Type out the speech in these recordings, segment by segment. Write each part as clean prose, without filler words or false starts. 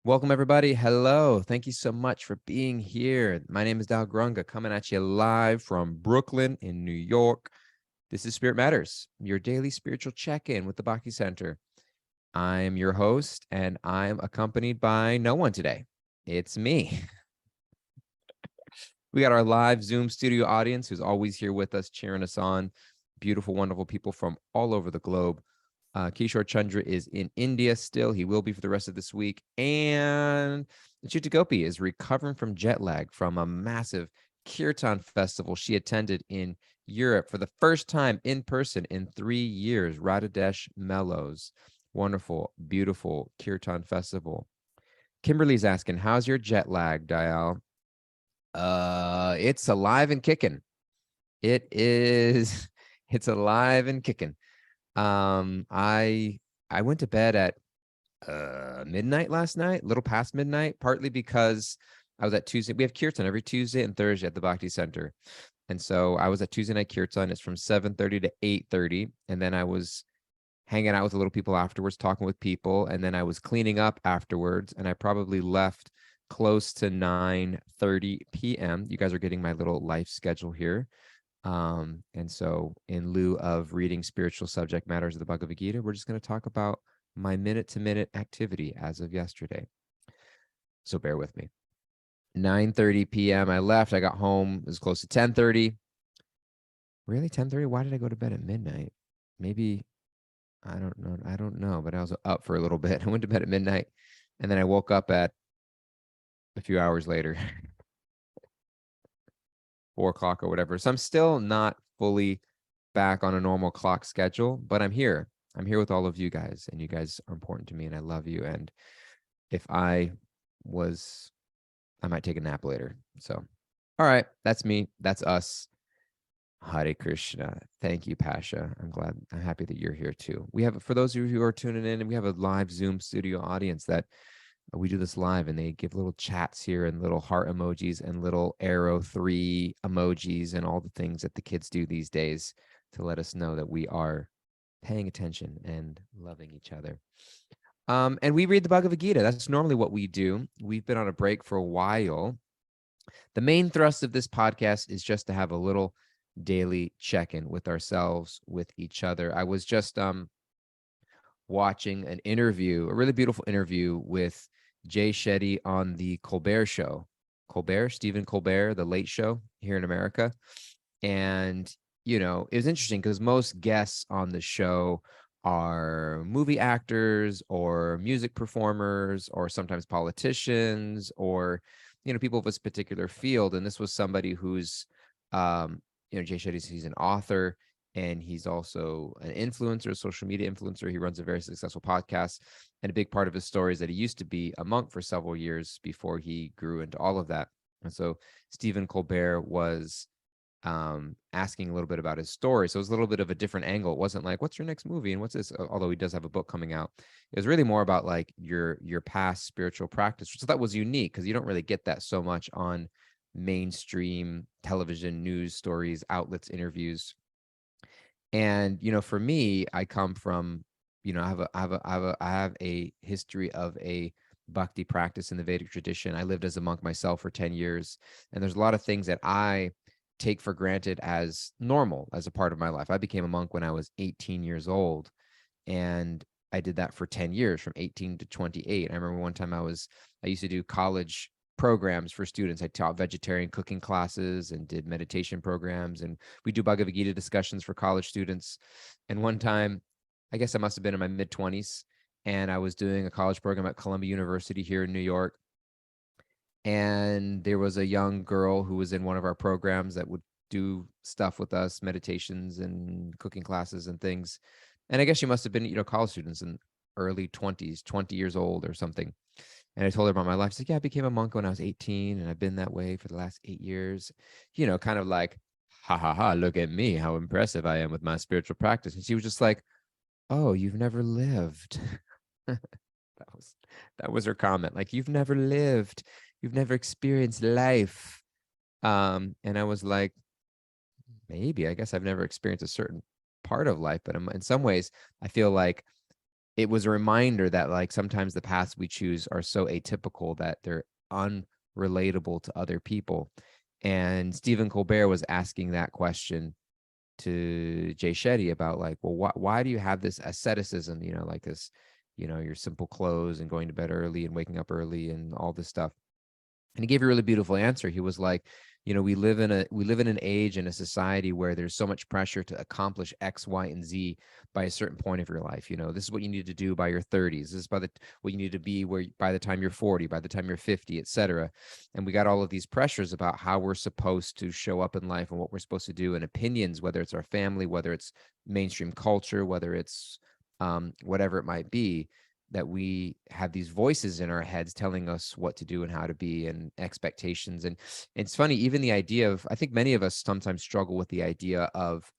Welcome, everybody. Hello. Thank you so much for being here. My name is Dal Grunga, coming at you live from Brooklyn in New York. This is Spirit Matters, your daily spiritual check-in with the Bhakti Center. I'm your host, and I'm accompanied by no one today. It's me. We got our live Zoom studio audience who's always here with us, cheering us on. Beautiful, wonderful people from all over the globe. Kishore Chandra is in India still. He will be for the rest of this week. And Chuta Gopi is recovering from jet lag from a massive Kirtan festival she attended in Europe for the first time in person in 3 years. Radhadesh Mellows. Wonderful, beautiful Kirtan festival. Kimberly's asking, how's your jet lag, Dial? It's alive and kicking. It is, it's alive and kicking. I went to bed at midnight last night, a little past midnight, partly because I was at Tuesday. We have Kirtan every Tuesday and Thursday at the Bhakti Center. And so I was at Tuesday night Kirtan. It's from 7:30 to 8:30. And then I was hanging out with the little people afterwards, talking with people. And then I was cleaning up afterwards. And I probably left close to 9:30 p.m. You guys are getting my little life schedule here. And so in lieu of reading spiritual subject matters of the Bhagavad Gita, we're just going to talk about my minute-to-minute activity as of yesterday. So bear with me. 9:30 p.m. I left. I got home. It was close to 10:30. Really, 10:30? Why did I go to bed at midnight? Maybe, I don't know. I don't know, but I was up for a little bit. I went to bed at midnight, and then I woke up at a few hours later, 4 o'clock or whatever. So I'm still not fully back on a normal clock schedule, but I'm here. I'm here with all of you guys, and you guys are important to me, and I love you. And if I might take a nap later. So, all right, that's me. That's us. Hare Krishna. Thank you, Pasha. I'm happy that you're here too. We have, for those of you who are tuning in, and we have a live Zoom studio audience that we do this live, and they give little chats here and little heart emojis and little arrow 3 emojis and all the things that the kids do these days to let us know that we are paying attention and loving each other. And we read the Bhagavad Gita. That's normally what we do. We've been on a break for a while. The main thrust of this podcast is just to have a little daily check-in with ourselves, with each other. I was just watching an interview, a really beautiful interview with Jay Shetty on the Colbert Show. Stephen Colbert, the Late Show here in America. And, it was interesting because most guests on the show are movie actors or music performers or sometimes politicians or, people of this particular field. And this was somebody who's, Jay Shetty, he's an author. And he's also an influencer, a social media influencer. He runs a very successful podcast. And a big part of his story is that he used to be a monk for several years before he grew into all of that. And so Stephen Colbert was asking a little bit about his story. So it was a little bit of a different angle. It wasn't like, what's your next movie? And what's this? Although he does have a book coming out. It was really more about like your past spiritual practice. So that was unique because you don't really get that so much on mainstream television, news stories, outlets, interviews. And, for me, I come from, I have a history of a bhakti practice in the Vedic tradition. I lived as a monk myself for 10 years. And there's a lot of things that I take for granted as normal as a part of my life. I became a monk when I was 18 years old. And I did that for 10 years, from 18 to 28. I remember one time I used to do college programs for students. I taught vegetarian cooking classes and did meditation programs, and we do Bhagavad Gita discussions for college students. And one time, I guess I must have been in my mid-20s, and I was doing a college program at Columbia University here in New York. And there was a young girl who was in one of our programs that would do stuff with us, meditations and cooking classes and things. And I guess she must have been, college students in early 20s, 20 years old or something. And I told her about my life. She's like, yeah, I became a monk when I was 18 and I've been that way for the last 8 years. Kind of like, ha ha ha, look at me, how impressive I am with my spiritual practice. And she was just like, oh, you've never lived. that was her comment. Like, you've never lived. You've never experienced life. And I was like, maybe, I guess I've never experienced a certain part of life, but in some ways, I feel like it was a reminder that like sometimes the paths we choose are so atypical that they're unrelatable to other people. And Stephen Colbert was asking that question to Jay Shetty about like, well, why do you have this asceticism, like this, your simple clothes and going to bed early and waking up early and all this stuff. And he gave a really beautiful answer. He was like, we live in an age and a society where there's so much pressure to accomplish X, Y, and Z by a certain point of your life. This is what you need to do by your 30s. This is what you need to be by the time you're 40, by the time you're 50, etc. And we got all of these pressures about how we're supposed to show up in life and what we're supposed to do, and opinions, whether it's our family, whether it's mainstream culture, whether it's whatever it might be, that we have these voices in our heads telling us what to do and how to be, and expectations. And it's funny, even the idea of, I think many of us sometimes struggle with the idea of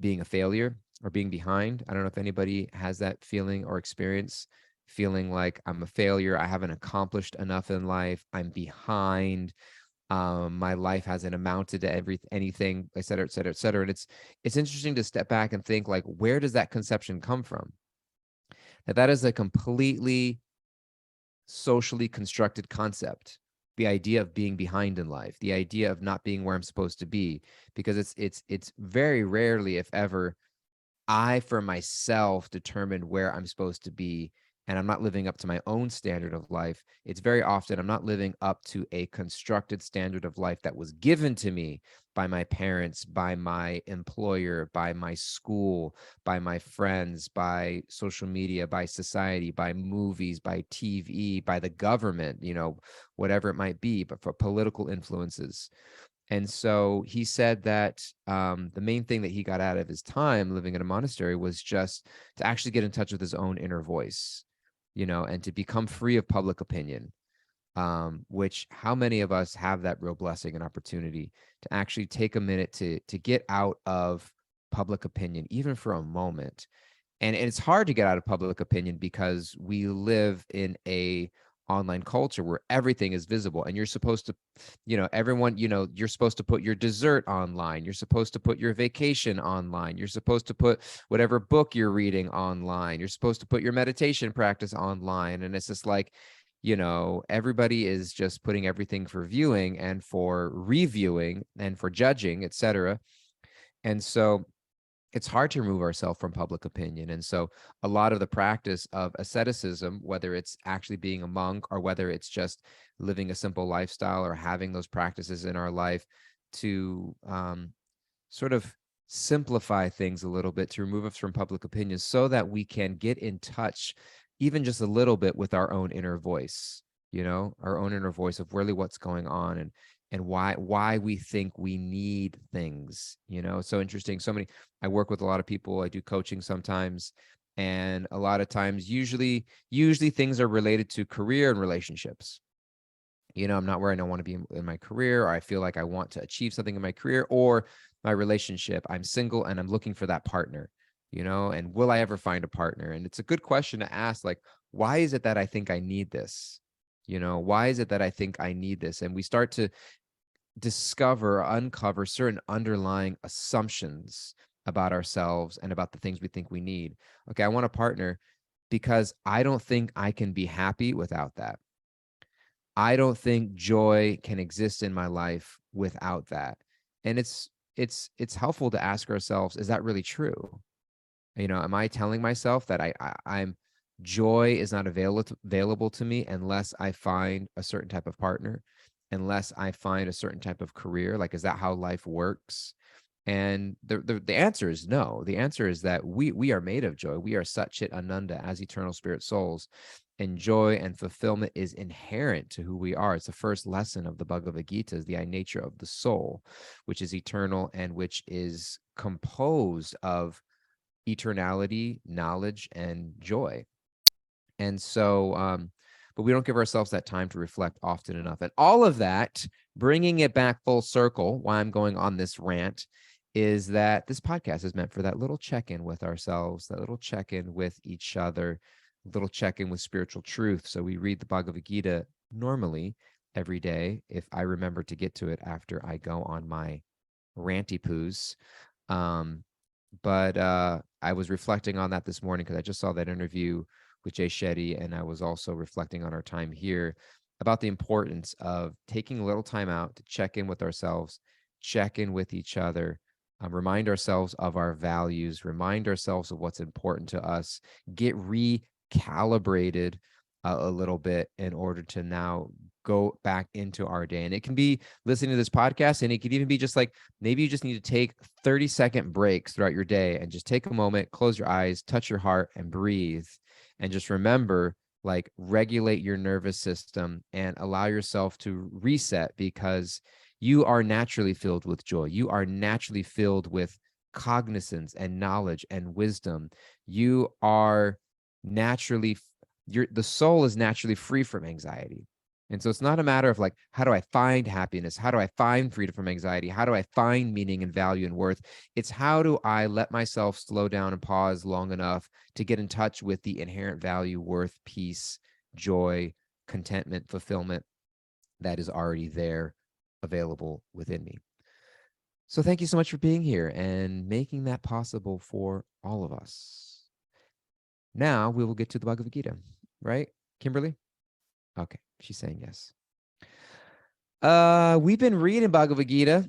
being a failure or being behind. I don't know if anybody has that feeling or experience, feeling like I'm a failure. I haven't accomplished enough in life. I'm behind. My life hasn't amounted to anything, et cetera, et cetera, et cetera. And it's interesting to step back and think, like, where does that conception come from? That is a completely socially constructed concept. The idea of being behind in life, the idea of not being where I'm supposed to be, because it's very rarely, if ever, I for myself determined where I'm supposed to be, and I'm not living up to my own standard of life. It's very often I'm not living up to a constructed standard of life that was given to me by my parents, by my employer, by my school, by my friends, by social media, by society, by movies, by TV, by the government, whatever it might be, but for political influences. And so he said that the main thing that he got out of his time living in a monastery was just to actually get in touch with his own inner voice, and to become free of public opinion, which how many of us have that real blessing and opportunity to actually take a minute to get out of public opinion, even for a moment. And it's hard to get out of public opinion because we live in a online culture where everything is visible, and you're supposed to, everyone, you're supposed to put your dessert online. You're supposed to put your vacation online. You're supposed to put whatever book you're reading online. You're supposed to put your meditation practice online. And it's just like, everybody is just putting everything for viewing and for reviewing and for judging, etc. And so it's hard to remove ourselves from public opinion. And so a lot of the practice of asceticism, whether it's actually being a monk or whether it's just living a simple lifestyle or having those practices in our life to sort of simplify things a little bit, to remove us from public opinion so that we can get in touch even just a little bit with our own inner voice, our own inner voice of really what's going on, and why we think we need things. It's so interesting. I work with a lot of people. I do coaching sometimes, and a lot of times, usually things are related to career and relationships. I'm not where I don't want to be in my career, or I feel like I want to achieve something in my career or my relationship. I'm single and I'm looking for that partner, and will I ever find a partner? And it's a good question to ask, like, why is it that I think I need this? Why is it that I think I need this? And we start to discover or uncover certain underlying assumptions about ourselves and about the things we think we need. Okay, I want a partner because I don't think I can be happy without that. I don't think joy can exist in my life without that. And it's helpful to ask ourselves, is that really true? Am I telling myself that I'm joy is not available to me unless I find a certain type of partner, unless I find a certain type of career? Like, is that how life works? And the answer is no. The answer is that we are made of joy. We are Sat Chit Ananda as eternal spirit souls. And joy and fulfillment is inherent to who we are. It's the first lesson of the Bhagavad Gita, is the nature of the soul, which is eternal and which is composed of eternality, knowledge, and joy. And so, but we don't give ourselves that time to reflect often enough. And all of that, bringing it back full circle, why I'm going on this rant, is that this podcast is meant for that little check-in with ourselves, that little check-in with each other, little check-in with spiritual truth. So we read the Bhagavad Gita normally every day, if I remember to get to it after I go on my ranty poos. But I was reflecting on that this morning because I just saw that interview with Jay Shetty, and I was also reflecting on our time here about the importance of taking a little time out to check in with ourselves, check in with each other, remind ourselves of our values, remind ourselves of what's important to us, get recalibrated a little bit in order to now go back into our day. And it can be listening to this podcast, and it could even be just like, maybe you just need to take 30-second breaks throughout your day and just take a moment, close your eyes, touch your heart, and breathe. And just remember, like, regulate your nervous system and allow yourself to reset, because you are naturally filled with joy. You are naturally filled with cognizance and knowledge and wisdom. You are naturally, the soul is naturally free from anxiety. And so it's not a matter of like, how do I find happiness? How do I find freedom from anxiety? How do I find meaning and value and worth? It's how do I let myself slow down and pause long enough to get in touch with the inherent value, worth, peace, joy, contentment, fulfillment that is already there, available within me. So thank you so much for being here and making that possible for all of us. Now we will get to the Bhagavad Gita, right, Kimberly? Okay, she's saying yes. We've been reading Bhagavad Gita.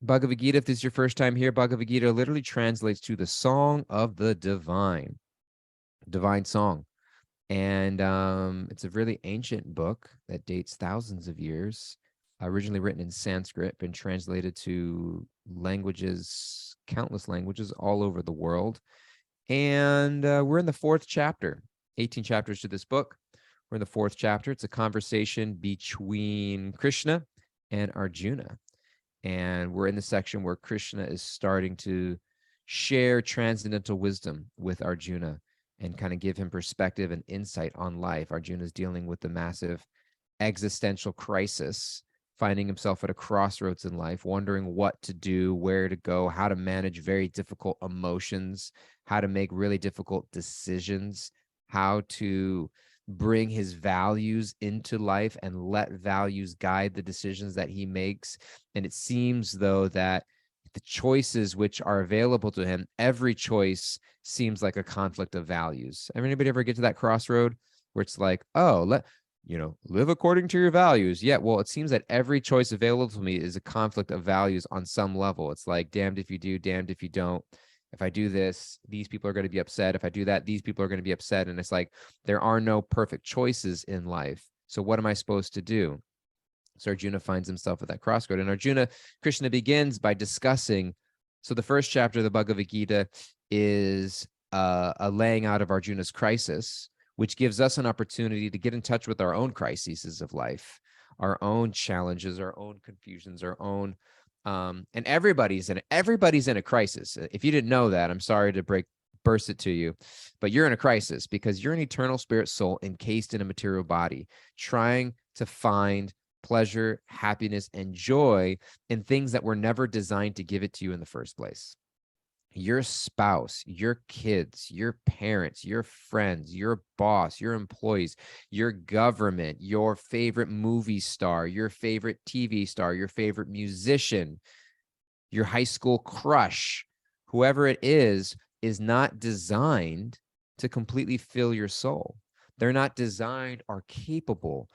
Bhagavad Gita, if this is your first time here, Bhagavad Gita literally translates to the song of the divine song. And it's a really ancient book that dates thousands of years, originally written in Sanskrit, been translated to languages, countless languages all over the world. And we're in the 4th chapter, 18 chapters to this book. We're in the 4th chapter. It's a conversation between Krishna and Arjuna. And we're in the section where Krishna is starting to share transcendental wisdom with Arjuna and kind of give him perspective and insight on life. Arjuna is dealing with the massive existential crisis, finding himself at a crossroads in life, wondering what to do, where to go, how to manage very difficult emotions, how to make really difficult decisions, how to bring his values into life and let values guide the decisions that he makes. And it seems, though, that the choices which are available to him, every choice seems like a conflict of values. Anybody ever get to that crossroad where it's like, oh, live according to your values? Yeah, well, it seems that every choice available to me is a conflict of values on some level. It's like, damned if you do, damned if you don't. If I do this, these people are going to be upset. If I do that, these people are going to be upset. And it's like, there are no perfect choices in life. So what am I supposed to do? So Arjuna finds himself at that crossroad. And Krishna begins by discussing. So the first chapter of the Bhagavad Gita is a laying out of Arjuna's crisis, which gives us an opportunity to get in touch with our own crises of life, our own challenges, our own confusions, our own, and everybody's in a crisis. If you didn't know that, I'm sorry to burst it to you, but you're in a crisis because you're an eternal spirit soul encased in a material body, trying to find pleasure, happiness, and joy in things that were never designed to give it to you in the first place. Your spouse, your kids, your parents, your friends, your boss, your employees, your government, your favorite movie star, your favorite TV star, your favorite musician, your high school crush, whoever it is not designed to completely fill your soul. They're not designed or capable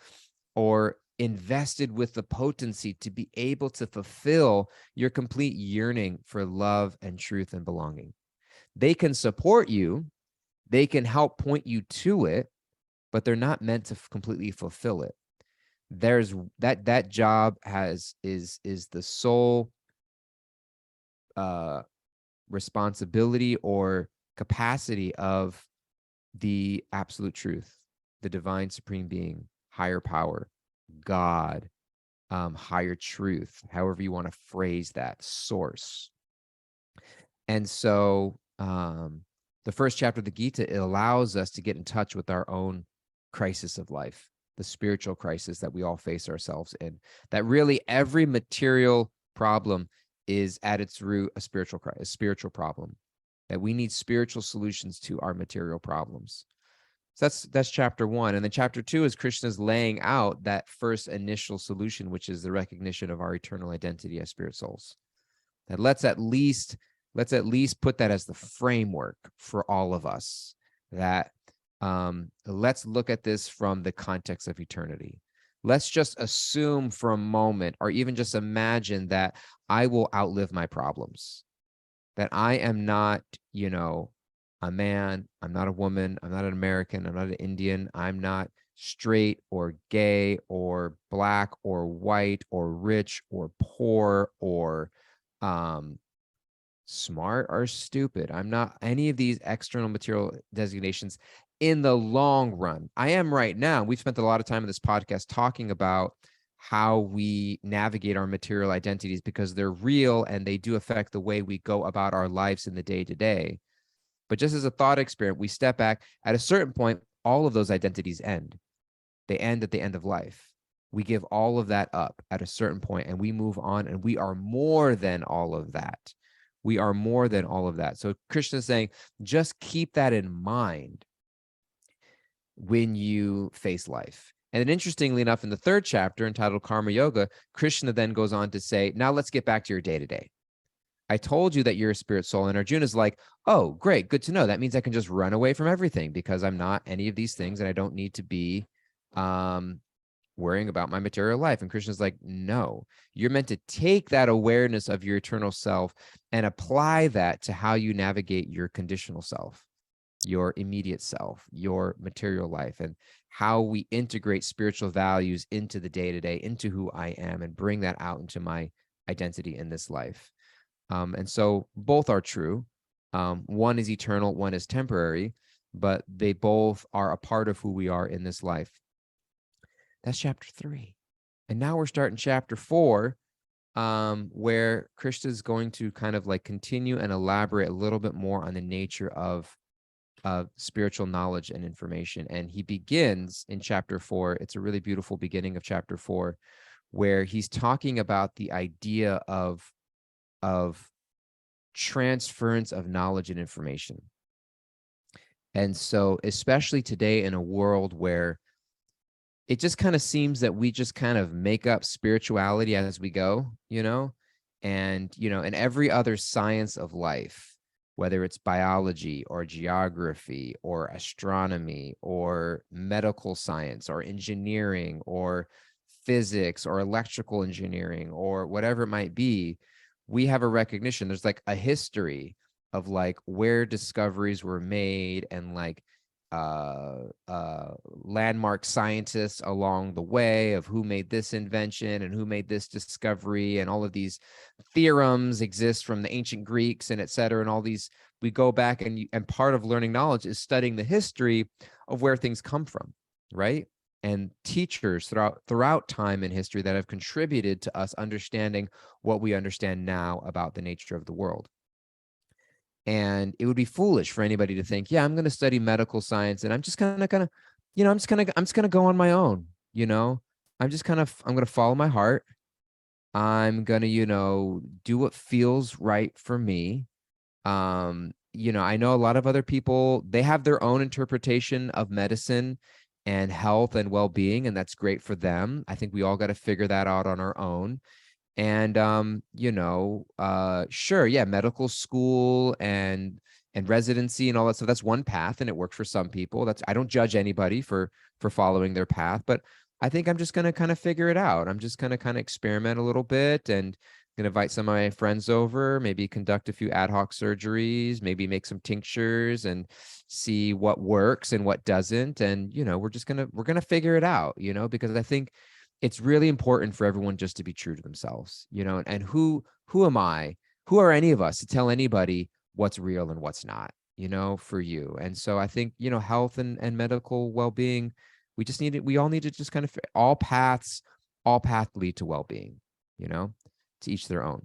or invested with the potency to be able to fulfill your complete yearning for love and truth and belonging. They can support you, they can help point you to it, but they're not meant to completely fulfill it. There's that job is the sole responsibility or capacity of the absolute truth, the divine supreme being, higher power, God, higher truth, however you want to phrase that, source. And so the first chapter of the Gita, it allows us to get in touch with our own crisis of life, the spiritual crisis that we all face ourselves in, that really every material problem is at its root a spiritual problem, that we need spiritual solutions to our material problems. So that's chapter 1. And then chapter 2 is Krishna's laying out that first initial solution, which is the recognition of our eternal identity as spirit souls. That let's at least let's at least put that as the framework for all of us, that let's look at this from the context of eternity. Let's just assume for a moment, or even just imagine, that I will outlive my problems, that I am not, a man, I'm not a woman, I'm not an American, I'm not an Indian, I'm not straight or gay or black or white or rich or poor or smart or stupid. I'm not any of these external material designations in the long run. I am right now. We've spent a lot of time in this podcast talking about how we navigate our material identities, because they're real and they do affect the way we go about our lives in the day to day. But just as a thought experiment, we step back. At a certain point, all of those identities end. They end at the end of life. We give all of that up at a certain point and we move on, and we are more than all of that. We are more than all of that. So Krishna is saying, just keep that in mind when you face life. And then interestingly enough, in the third chapter entitled Karma Yoga, Krishna then goes on to say, now let's get back to your day-to-day. I told you that you're a spirit soul. And Arjuna is like, oh, great, good to know. That means I can just run away from everything because I'm not any of these things and I don't need to be worrying about my material life. And Krishna's like, no, you're meant to take that awareness of your eternal self and apply that to how you navigate your conditional self, your immediate self, your material life, and how we integrate spiritual values into the day-to-day, into who I am, and bring that out into my identity in this life. And so both are true. One is eternal, one is temporary, but they both are a part of who we are in this life. That's chapter 3. And now we're starting chapter 4, where Krishna is going to kind of like continue and elaborate a little bit more on the nature of spiritual knowledge and information. And he begins in chapter 4. It's a really beautiful beginning of chapter 4, where he's talking about the idea of transference of knowledge and information. And so, especially today in a world where it just kind of seems that we just kind of make up spirituality as we go, and, in every other science of life, whether it's biology or geography or astronomy or medical science or engineering or physics or electrical engineering or whatever it might be, we have a recognition. There's like a history of like where discoveries were made and like landmark scientists along the way of who made this invention and who made this discovery, and all of these theorems exist from the ancient Greeks and et cetera. And all these, we go back, and part of learning knowledge is studying the history of where things come from, right? And teachers throughout time and history that have contributed to us understanding what we understand now about the nature of the world. And it would be foolish for anybody to think, yeah, I'm going to study medical science and I'm just kind of, I'm just going to go on my own. I'm going to follow my heart. I'm going to, do what feels right for me. I know a lot of other people, they have their own interpretation of medicine and health and well-being, and that's great for them. I think we all got to figure that out on our own. And sure, yeah, medical school and residency and all that stuff, that's one path, and it worked for some people. I don't judge anybody for following their path, but I think I'm just going to kind of figure it out. I'm just going to kind of experiment a little bit, and going to invite some of my friends over, maybe conduct a few ad hoc surgeries, maybe make some tinctures and see what works and what doesn't. And, we're going to figure it out, because I think it's really important for everyone just to be true to themselves, and who am I, who are any of us to tell anybody what's real and what's not, for you. And so I think, health and medical well-being, we all need to just kind of, all paths lead to well-being, to each their own.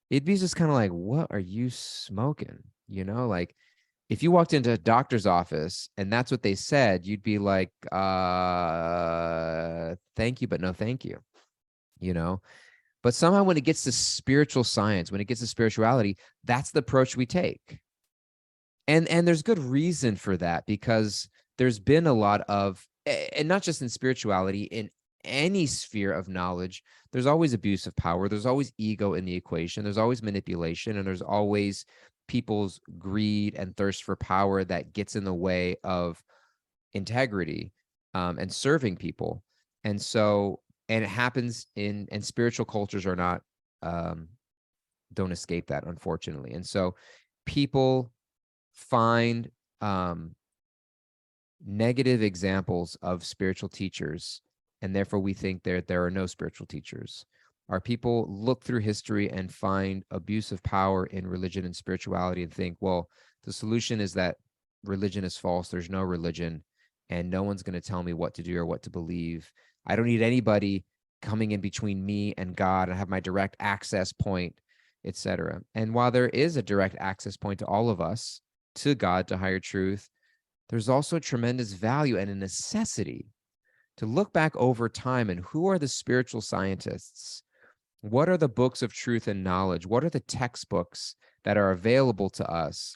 It'd be just kind of like, what are you smoking? Like, if you walked into a doctor's office and that's what they said, you'd be like, thank you, but no thank you, But somehow when it gets to spiritual science, when it gets to spirituality, that's the approach we take. And there's good reason for that, because there's been a lot of, and not just in spirituality, in any sphere of knowledge, there's always abuse of power. There's always ego in the equation. There's always manipulation, and there's always people's greed and thirst for power that gets in the way of integrity and serving people. And so, and it happens and spiritual cultures are not, don't escape that, unfortunately. And so people find negative examples of spiritual teachers, and therefore we think there are no spiritual teachers. Our people look through history and find abuse of power in religion and spirituality and think, well, the solution is that religion is false. There's no religion, and no one's going to tell me what to do or what to believe. I don't need anybody coming in between me and God and have my direct access point, etc. And while there is a direct access point to all of us, to God, to higher truth, there's also tremendous value and a necessity to look back over time and who are the spiritual scientists? What are the books of truth and knowledge? What are the textbooks that are available to us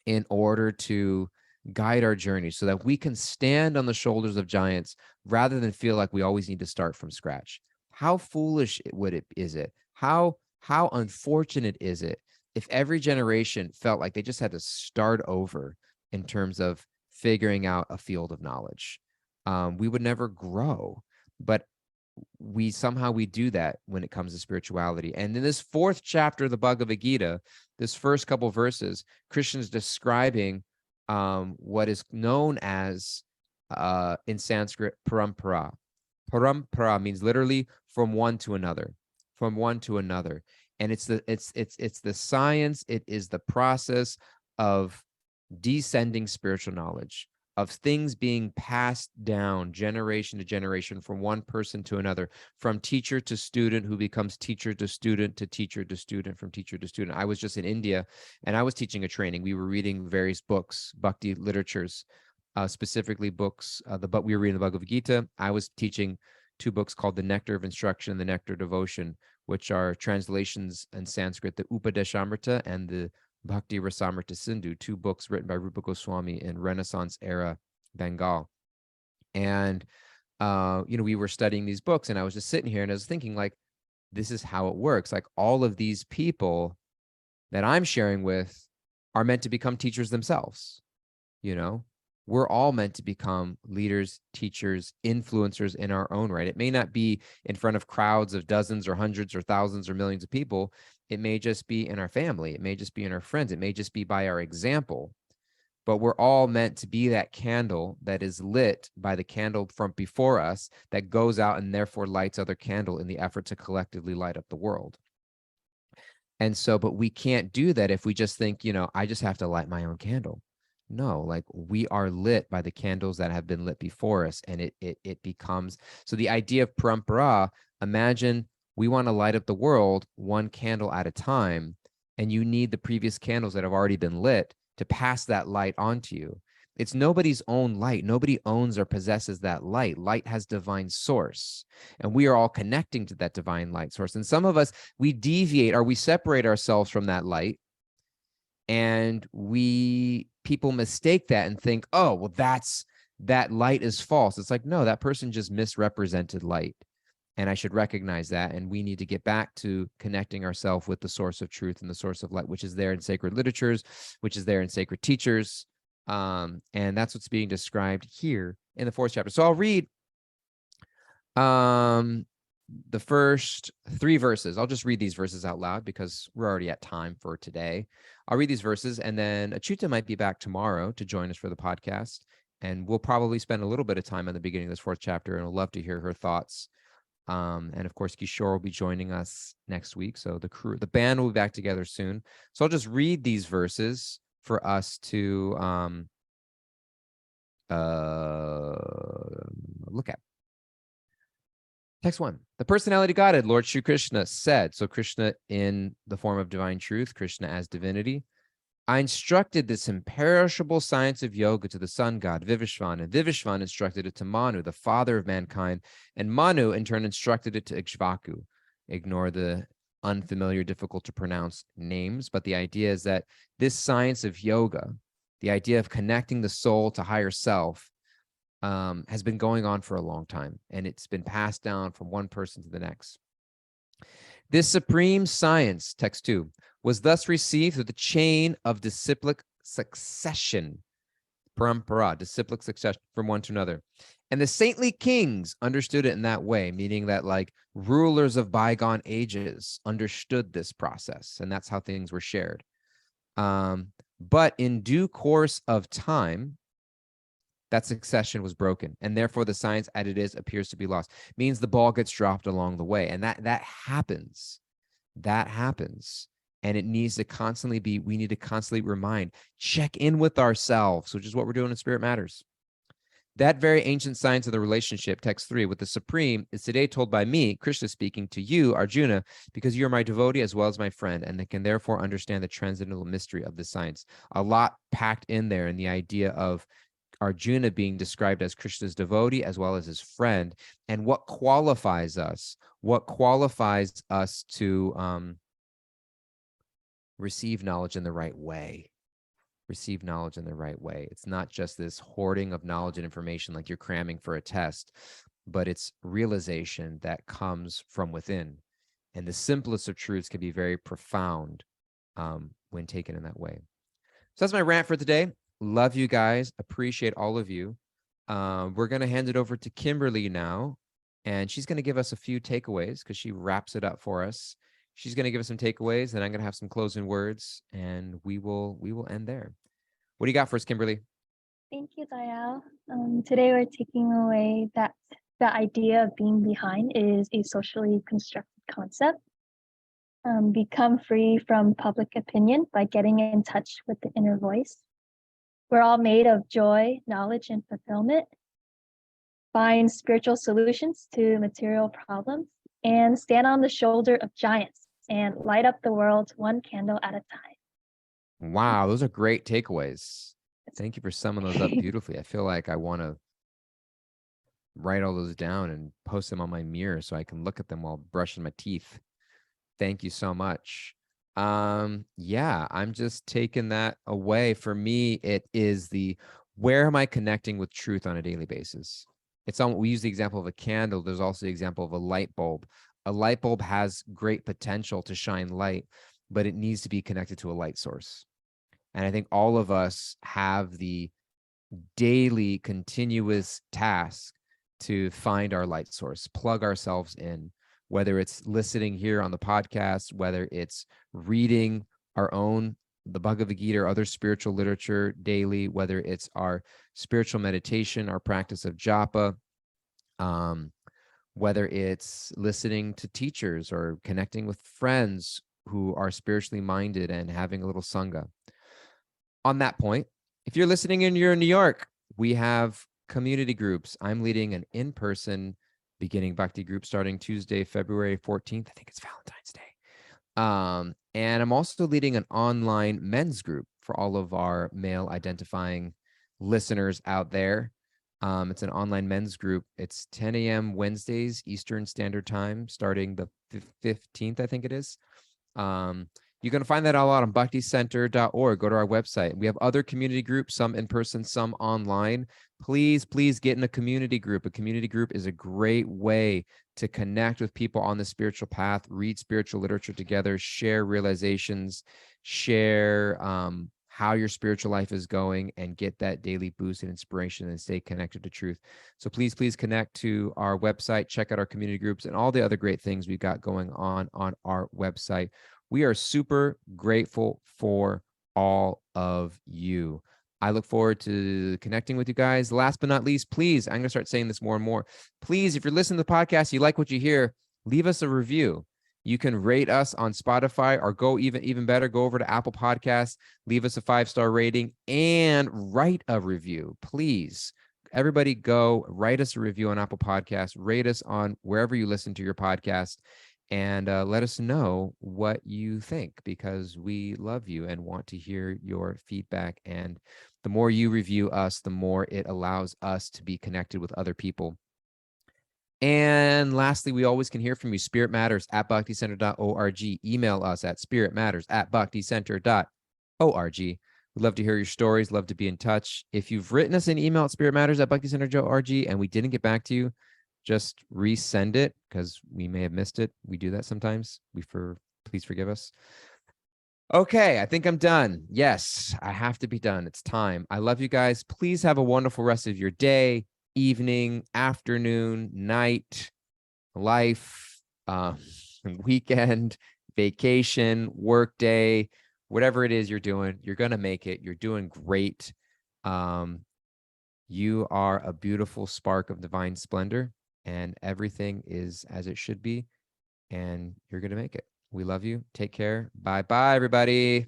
in order to guide our journey so that we can stand on the shoulders of giants rather than feel like we always need to start from scratch? How foolish is it? How unfortunate is it if every generation felt like they just had to start over in terms of figuring out a field of knowledge? We would never grow, but we do that when it comes to spirituality. And in this 4th chapter of the Bhagavad Gita, this first couple verses, Krishna is describing what is known as in Sanskrit parampara. Parampara means literally from one to another, and it's the science. It is the process of descending spiritual knowledge, of things being passed down generation to generation from one person to another, from teacher to student, who becomes teacher to student to teacher to student, from teacher to student. I was just in India and I was teaching a training. We were reading various books, bhakti literatures, specifically books, but we were reading the Bhagavad Gita. I was teaching 2 books called The Nectar of Instruction and The Nectar of Devotion, which are translations in Sanskrit, the Upadeshamrita and the Bhakti Rasamrita Sindhu, 2 books written by Rupa Goswami in Renaissance era Bengal. And, we were studying these books, and I was just sitting here and I was thinking, like, this is how it works. Like, all of these people that I'm sharing with are meant to become teachers themselves. We're all meant to become leaders, teachers, influencers in our own right. It may not be in front of crowds of dozens or hundreds or thousands or millions of people. It may just be in our family. It may just be in our friends. It may just be by our example. But we're all meant to be that candle that is lit by the candle from before us that goes out and therefore lights other candle in the effort to collectively light up the world. And so, but we can't do that if we just think, I just have to light my own candle. No, like, we are lit by the candles that have been lit before us, and it becomes, so the idea of parampara, imagine we want to light up the world one candle at a time, and you need the previous candles that have already been lit to pass that light on to you. It's nobody's own light. Nobody owns or possesses that light. Light has divine source, and we are all connecting to that divine light source. And some of us, we deviate or we separate ourselves from that light, and people mistake that and think, oh, well, that light is false. It's like, no, that person just misrepresented light. And I should recognize that. And we need to get back to connecting ourselves with the source of truth and the source of light, which is there in sacred literatures, which is there in sacred teachers. And that's what's being described here in the 4th chapter. So I'll read the first 3 verses. I'll just read these verses out loud because we're already at time for today. I'll read these verses, and then Achyuta might be back tomorrow to join us for the podcast. And we'll probably spend a little bit of time at the beginning of this 4th chapter, and I'd love to hear her thoughts. And of course, Kishore will be joining us next week. So the band will be back together soon. So I'll just read these verses for us to look at. Text 1. The personality Godhead, Lord Shri Krishna, said, so Krishna in the form of divine truth, Krishna as divinity, I instructed this imperishable science of yoga to the sun god Vivishvan, and Vivishvan instructed it to Manu, the father of mankind, and Manu in turn instructed it to Ikshvaku. Ignore the unfamiliar, difficult to pronounce names, but the idea is that this science of yoga, the idea of connecting the soul to higher self, has been going on for a long time, and it's been passed down from one person to the next. This supreme science, text 2, was thus received through the chain of disciplic succession, parampara, disciplic succession from one to another. And the saintly kings understood it in that way, meaning that like rulers of bygone ages understood this process, and that's how things were shared. But in due course of time, that succession was broken, and therefore the science as it is appears to be lost. Means the ball gets dropped along the way, and that happens. That happens. And it needs to constantly be, we need to constantly remind, check in with ourselves, which is what we're doing in Spirit Matters. That very ancient science of the relationship, text 3, with the Supreme is today told by me, Krishna, speaking to you, Arjuna, because you are my devotee as well as my friend, and they can therefore understand the transcendental mystery of the science. A lot packed in there in the idea of Arjuna being described as Krishna's devotee as well as his friend, and what qualifies us to receive knowledge in the right way. Receive knowledge in the right way. It's not just this hoarding of knowledge and information like you're cramming for a test, but it's realization that comes from within. And the simplest of truths can be very profound when taken in that way. So that's my rant for today. Love you guys. Appreciate all of you. We're going to hand it over to Kimberly now, and she's going to give us a few takeaways because she wraps it up for us. She's going to give us some takeaways, and I'm going to have some closing words, and we will end there. What do you got for us, Kimberly? Thank you, Dayal. Today we're taking away that the idea of being behind is a socially constructed concept. Become free from public opinion by getting in touch with the inner voice. We're all made of joy, knowledge, and fulfillment. Find spiritual solutions to material problems and stand on the shoulder of giants and light up the world one candle at a time. Wow, those are great takeaways. Thank you for summing those up beautifully. I feel like I want to write all those down and post them on my mirror so I can look at them while brushing my teeth. Thank you so much. Yeah, I'm just taking that away. For me, it is where am I connecting with truth on a daily basis? We use the example of a candle. There's also the example of a light bulb. A light bulb has great potential to shine light, but it needs to be connected to a light source. And I think all of us have the daily continuous task to find our light source, plug ourselves in, whether it's listening here on the podcast, whether it's reading the Bhagavad Gita or other spiritual literature daily, whether it's our spiritual meditation, our practice of japa, whether it's listening to teachers or connecting with friends who are spiritually minded and having a little sangha. On that point, if you're listening and you're in New York, we have community groups. I'm leading an in-person beginning bhakti group starting Tuesday, February 14th. I think it's Valentine's Day. And I'm also leading an online men's group for all of our male identifying listeners out there. It's an online men's group. It's 10 a.m. Wednesdays, Eastern Standard Time, starting the 15th, I think it is. You can find that all out on bhakticenter.org. Go to our website. We have other community groups, some in person, some online. Please get in a community group. A community group is a great way to connect with people on the spiritual path, read spiritual literature together, share realizations, share how your spiritual life is going, and get that daily boost and inspiration and stay connected to truth. So please connect to our website, check out our community groups and all the other great things we've got going on our website. We are super grateful for all of you. I look forward to connecting with you guys. Last but not least, please, I'm going to start saying this more and more. Please, if you're listening to the podcast, you like what you hear, leave us a review. You can rate us on Spotify, or go even better, go over to Apple Podcasts, leave us a 5-star rating and write a review. Please, everybody go write us a review on Apple Podcasts, rate us on wherever you listen to your podcast, and let us know what you think, because we love you and want to hear your feedback. And the more you review us, the more it allows us to be connected with other people. And lastly, we always can hear from you. Spirit Matters at bhakticenter.org. Email us at spiritmatters@bhakticenter.org. We'd love to hear your stories, love to be in touch. If you've written us an email at spiritmatters@buckycenter.org and we didn't get back to you, just resend it because we may have missed it. We do that sometimes. Please forgive us. Okay, I think I'm done. Yes, I have to be done. It's time. I love you guys. Please have a wonderful rest of your day, evening, afternoon, night, life, weekend, vacation, work day, whatever it is you're doing. You're going to make it. You're doing great. You are a beautiful spark of divine splendor, and everything is as it should be, and you're going to make it. We love you. Take care. Bye-bye, everybody.